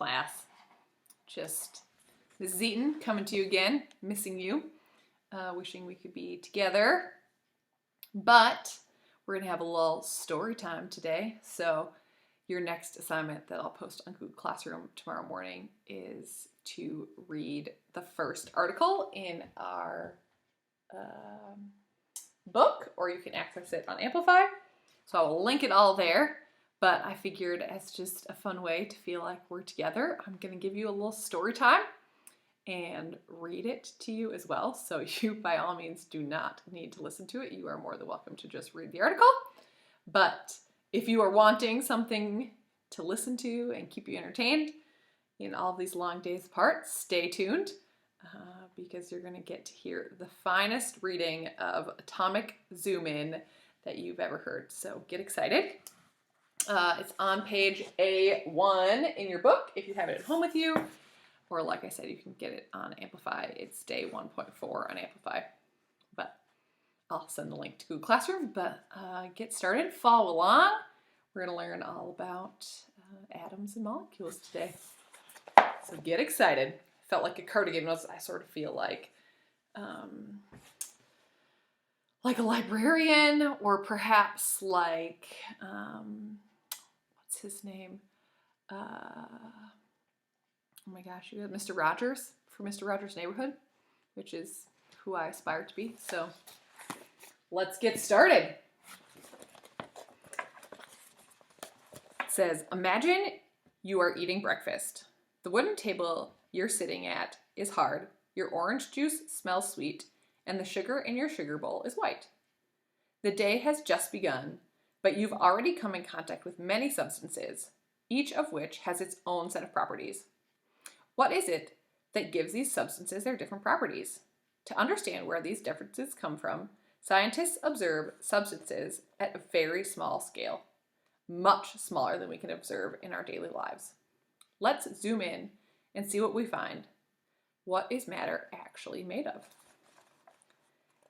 class. Just Ms. Zeaton coming to you again, missing you, wishing we could be together. But we're going to have a little story time today. So your next assignment that I'll post on Google Classroom tomorrow morning is to read the first article in our book, or you can access it on Amplify. So I will link it all there. But I figured as just a fun way to feel like we're together, I'm going to give you a little story time and read it to you as well. So you, by all means, do not need to listen to it. You are more than welcome to just read the article. But if you are wanting something to listen to and keep you entertained in all these long days apart, stay tuned because you're going to get to hear the finest reading of Atomic Zoom In that you've ever heard. So get excited. It's on page A1 in your book if you have it at home with you, or like I said, you can get it on Amplify. It's day 1.4 on Amplify, but I'll send the link to Google Classroom. But get started, follow along. We're going to learn all about atoms and molecules today. So get excited. Felt like a cardigan. I sort of feel like a librarian, or perhaps like what's his name? Oh my gosh, you got Mr. Rogers for Mr. Rogers' Neighborhood, which is who I aspire to be. So let's get started. It says, imagine you are eating breakfast. The wooden table you're sitting at is hard, your orange juice smells sweet, and the sugar in your sugar bowl is white. The day has just begun, but you've already come in contact with many substances, each of which has its own set of properties. What is it that gives these substances their different properties? To understand where these differences come from, scientists observe substances at a very small scale, much smaller than we can observe in our daily lives. Let's zoom in and see what we find. What is matter actually made of?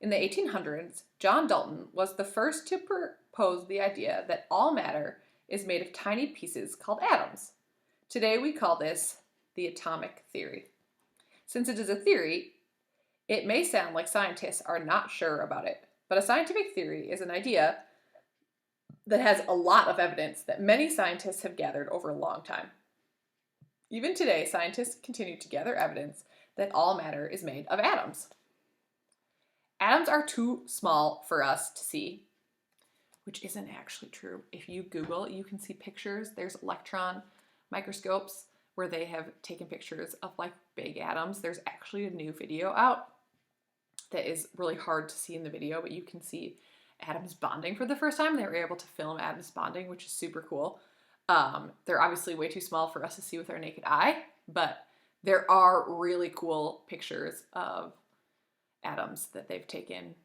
In the 1800s, John Dalton was the first to propose the idea that all matter is made of tiny pieces called atoms. Today we call this the atomic theory. Since it is a theory, it may sound like scientists are not sure about it, but a scientific theory is an idea that has a lot of evidence that many scientists have gathered over a long time. Even today, scientists continue to gather evidence that all matter is made of atoms. Atoms are too small for us to see, which isn't actually true. If you Google, you can see pictures. There's electron microscopes where they have taken pictures of like big atoms. There's actually a new video out that is really hard to see in the video, but you can see atoms bonding for the first time. They were able to film atoms bonding, which is super cool. They're obviously way too small for us to see with our naked eye, but there are really cool pictures of atoms that they've taken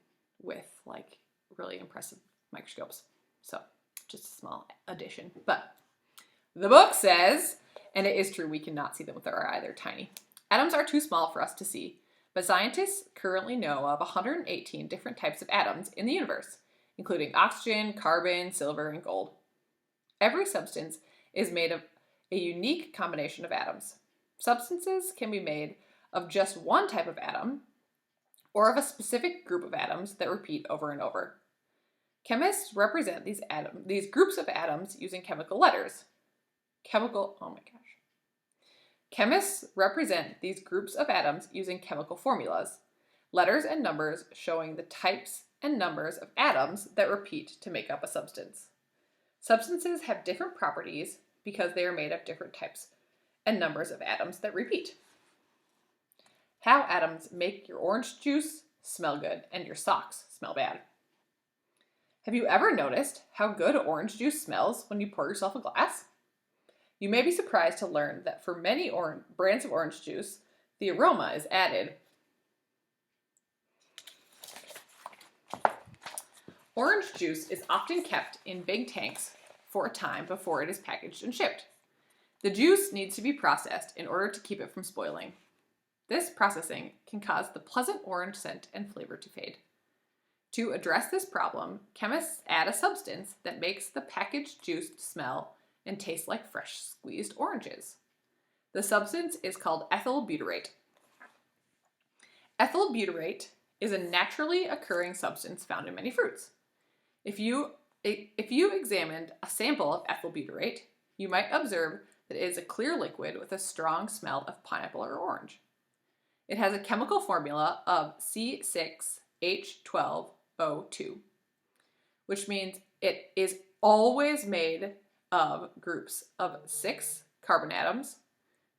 with like really impressive microscopes. So just a small addition. But the book says, and it is true, we cannot see them with our eye, they're tiny. Atoms are too small for us to see, but scientists currently know of 118 different types of atoms in the universe, including oxygen, carbon, silver, and gold. Every substance is made of a unique combination of atoms. Substances can be made of just one type of atom, or of a specific group of atoms that repeat over and over. Chemists represent these groups of atoms using chemical letters. Chemists represent these groups of atoms using chemical formulas, letters and numbers showing the types and numbers of atoms that repeat to make up a substance. Substances have different properties because they are made of different types and numbers of atoms that repeat. How atoms make your orange juice smell good and your socks smell bad. Have you ever noticed how good orange juice smells when you pour yourself a glass? You may be surprised to learn that for many brands of orange juice, the aroma is added. Orange juice is often kept in big tanks for a time before it is packaged and shipped. The juice needs to be processed in order to keep it from spoiling. This processing can cause the pleasant orange scent and flavor to fade. To address this problem, chemists add a substance that makes the packaged juice smell and taste like fresh squeezed oranges. The substance is called ethyl butyrate. Ethyl butyrate is a naturally occurring substance found in many fruits. If you examined a sample of ethyl butyrate, you might observe that it is a clear liquid with a strong smell of pineapple or orange. It has a chemical formula of C6H12O2, which means it is always made of groups of 6 carbon atoms,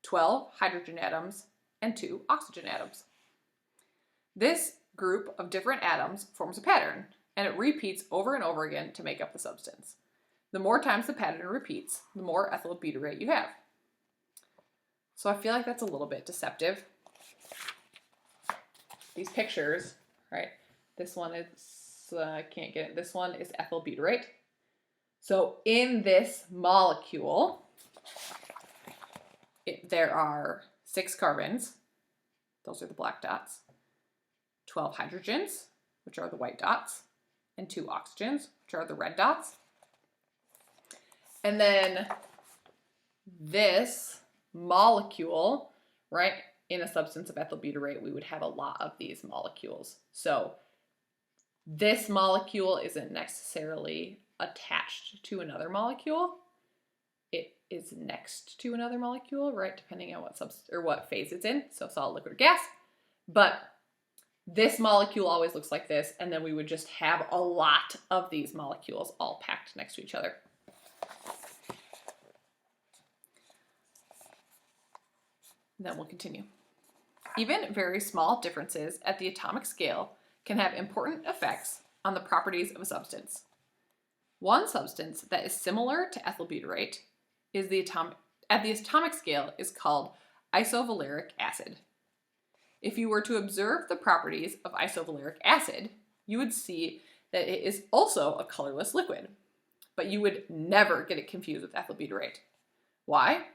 12 hydrogen atoms, and 2 oxygen atoms. This group of different atoms forms a pattern, and it repeats over and over again to make up the substance. The more times the pattern repeats, the more ethyl butyrate you have. So I feel like that's a little bit deceptive. These pictures, right? This one is, I can't get it. This one is ethyl butyrate. So in this molecule, there are 6 carbons. Those are the black dots. 12 hydrogens, which are the white dots, and 2 oxygens, which are the red dots. And then this molecule, right, in a substance of ethyl butyrate, we would have a lot of these molecules. So this molecule isn't necessarily attached to another molecule. It is next to another molecule, right, depending on what phase it's in, so solid, liquid, or gas. But this molecule always looks like this, and then we would just have a lot of these molecules all packed next to each other. Then we'll continue. Even very small differences at the atomic scale can have important effects on the properties of a substance. One substance that is similar to ethyl butyrate at the atomic scale is called isovaleric acid. If you were to observe the properties of isovaleric acid, you would see that it is also a colorless liquid, but you would never get it confused with ethyl butyrate. Why?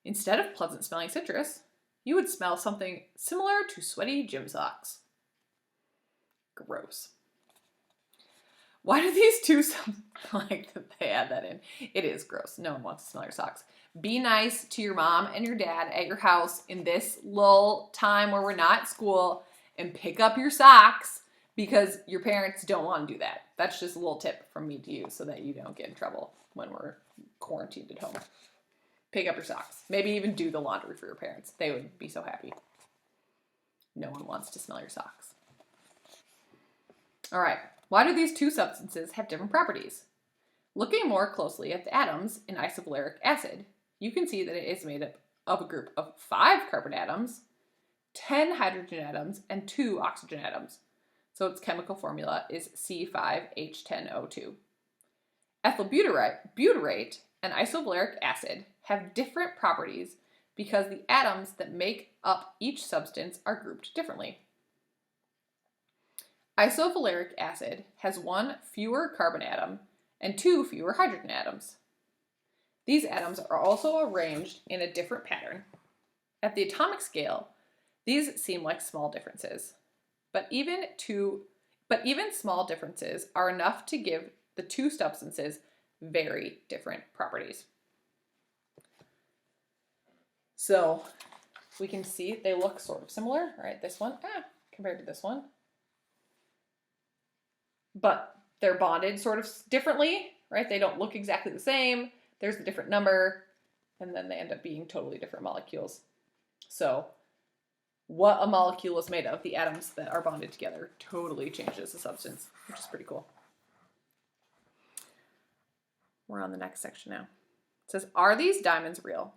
Instead of pleasant smelling citrus, you would smell something similar to sweaty gym socks. Gross. Why do these two like that they add that in? It is gross. No one wants to smell your socks. Be nice to your mom and your dad at your house in this lull time where we're not at school and pick up your socks because your parents don't want to do that. That's just a little tip from me to you so that you don't get in trouble when we're quarantined at home. Pick up your socks. Maybe even do the laundry for your parents. They would be so happy. No one wants to smell your socks. All right. Why do these two substances have different properties? Looking more closely at the atoms in isovaleric acid, you can see that it is made up of a group of 5 carbon atoms, 10 hydrogen atoms, and 2 oxygen atoms. So its chemical formula is C5H10O2. Ethyl butyrate and isovaleric acid have different properties because the atoms that make up each substance are grouped differently. Isovaleric acid has 1 fewer carbon atom and 2 fewer hydrogen atoms. These atoms are also arranged in a different pattern. At the atomic scale, these seem like small differences, but even small differences are enough to give the two substances very different properties. So we can see they look sort of similar, right? This one, compared to this one. But they're bonded sort of differently, right? They don't look exactly the same. There's a different number, and then they end up being totally different molecules. So what a molecule is made of, the atoms that are bonded together, totally changes the substance, which is pretty cool. We're on the next section now. It says, are these diamonds real?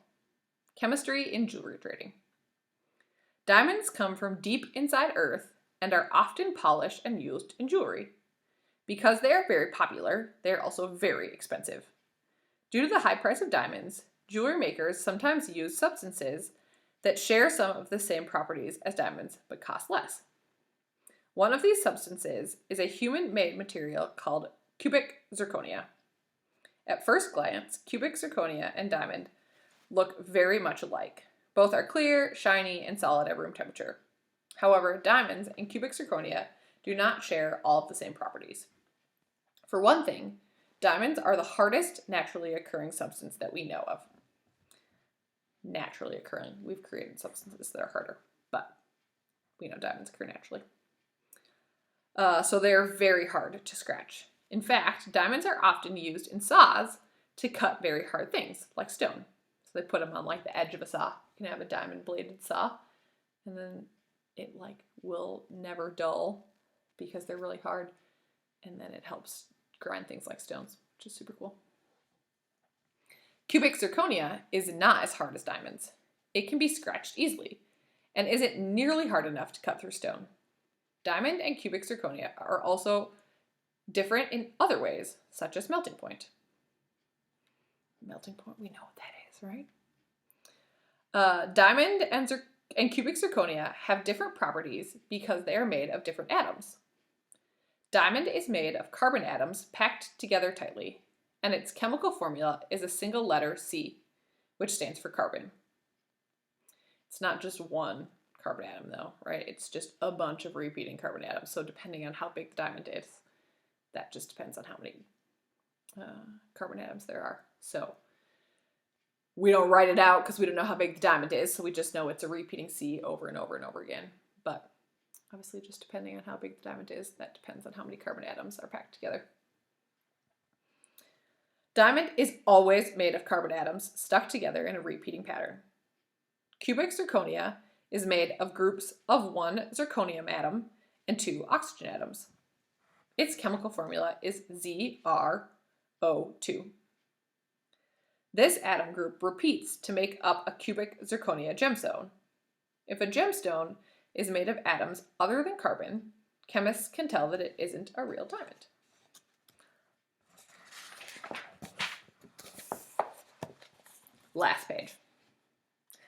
Chemistry in jewelry trading. Diamonds come from deep inside Earth and are often polished and used in jewelry. Because they are very popular, they are also very expensive. Due to the high price of diamonds, jewelry makers sometimes use substances that share some of the same properties as diamonds but cost less. One of these substances is a human-made material called cubic zirconia. At first glance, cubic zirconia and diamond look very much alike. Both are clear, shiny, and solid at room temperature. However, diamonds and cubic zirconia do not share all of the same properties. For one thing, diamonds are the hardest naturally occurring substance that we know of. naturally occurring. We've created substances that are harder, but we know diamonds occur naturally. So they're very hard to scratch. In fact, diamonds are often used in saws to cut very hard things, like stone. So they put them on like the edge of a saw. You can have a diamond bladed saw, and then it like will never dull because they're really hard, and then it helps grind things like stones, which is super cool. Cubic zirconia is not as hard as diamonds. It can be scratched easily and isn't nearly hard enough to cut through stone. Diamond and cubic zirconia are also different in other ways, such as melting point. Melting point, we know what that is, right? Diamond and cubic zirconia have different properties because they are made of different atoms. Diamond is made of carbon atoms packed together tightly, and its chemical formula is a single letter C, which stands for carbon. It's not just one carbon atom though, right? It's just a bunch of repeating carbon atoms. So depending on how big the diamond is, that just depends on how many carbon atoms there are. So we don't write it out because we don't know how big the diamond is, so we just know it's a repeating C over and over and over again. But obviously just depending on how big the diamond is, that depends on how many carbon atoms are packed together. Diamond is always made of carbon atoms stuck together in a repeating pattern. Cubic zirconia is made of groups of one zirconium atom and two oxygen atoms. Its chemical formula is ZrO2. This atom group repeats to make up a cubic zirconia gemstone. If a gemstone is made of atoms other than carbon, chemists can tell that it isn't a real diamond. Last page.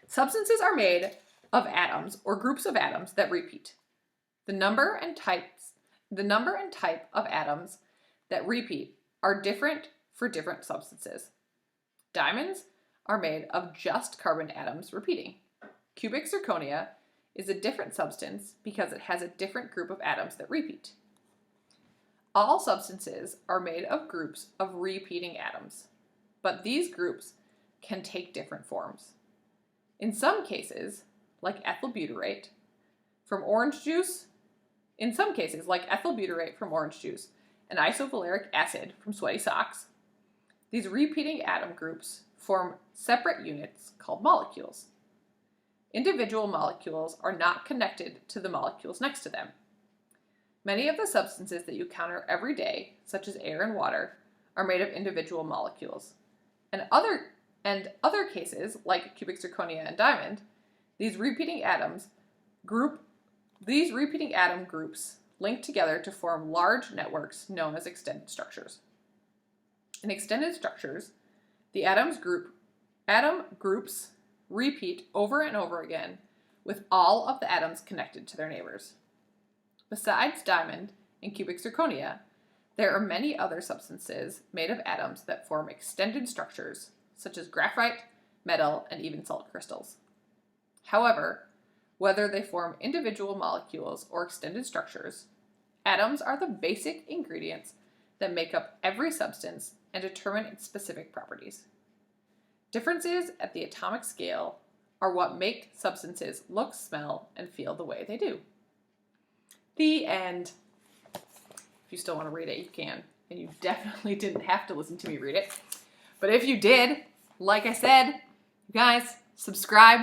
Substances are made of atoms or groups of atoms that repeat. The number and type of atoms that repeat are different for different substances. Diamonds are made of just carbon atoms repeating. Cubic zirconia is a different substance because it has a different group of atoms that repeat. All substances are made of groups of repeating atoms, but these groups can take different forms. In some cases, like ethyl butyrate from orange juice, and isovaleric acid from sweaty socks, these repeating atom groups form separate units called molecules. Individual molecules are not connected to the molecules next to them. Many of the substances that you encounter every day, such as air and water, are made of individual molecules. And other cases, like cubic zirconia and diamond, these repeating atom groups link together to form large networks known as extended structures. In extended structures, the atom groups repeat over and over again with all of the atoms connected to their neighbors. Besides diamond and cubic zirconia, there are many other substances made of atoms that form extended structures, such as graphite, metal, and even salt crystals. However, whether they form individual molecules or extended structures, atoms are the basic ingredients that make up every substance and determine its specific properties. Differences at the atomic scale are what make substances look, smell, and feel the way they do. The end. If you still want to read it, you can. And you definitely didn't have to listen to me read it. But if you did, like I said, you guys, subscribe.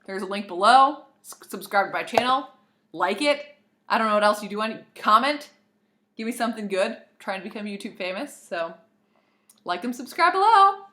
There's a link below. Subscribe to my channel. Like it. I don't know what else you do. Comment. Give me something good. I'm trying to become YouTube famous. So like and subscribe below.